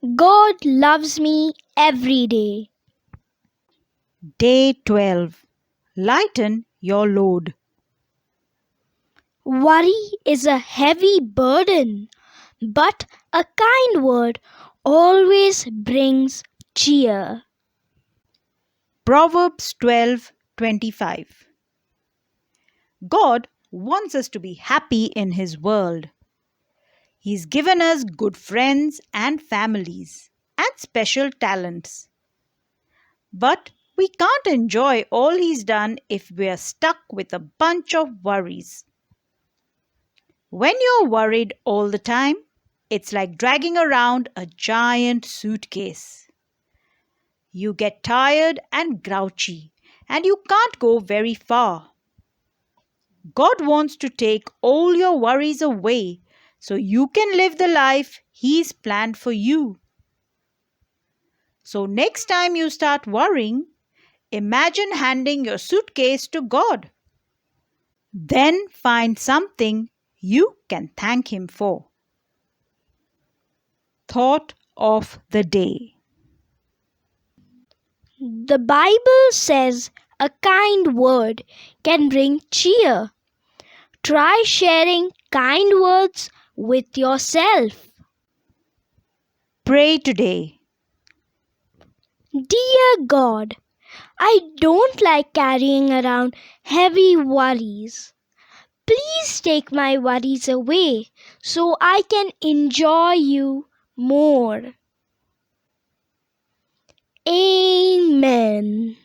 God loves me every day. Day 12. Lighten your load. Worry is a heavy burden, but a kind word always brings cheer. Proverbs 12:25. God wants us to be happy in His world. He's given us good friends and families and special talents. But we can't enjoy all He's done if we're stuck with a bunch of worries. When you're worried all the time, it's like dragging around a giant suitcase. You get tired and grouchy, and you can't go very far. God wants to take all your worries away so you can live the life He's planned for you. So, next time you start worrying, imagine handing your suitcase to God. Then find something you can thank Him for. Thought of the day. The Bible says a kind word can bring cheer. Try sharing kind words with yourself. Pray today. Dear God, I don't like carrying around heavy worries. Please take my worries away so I can enjoy you more. Amen.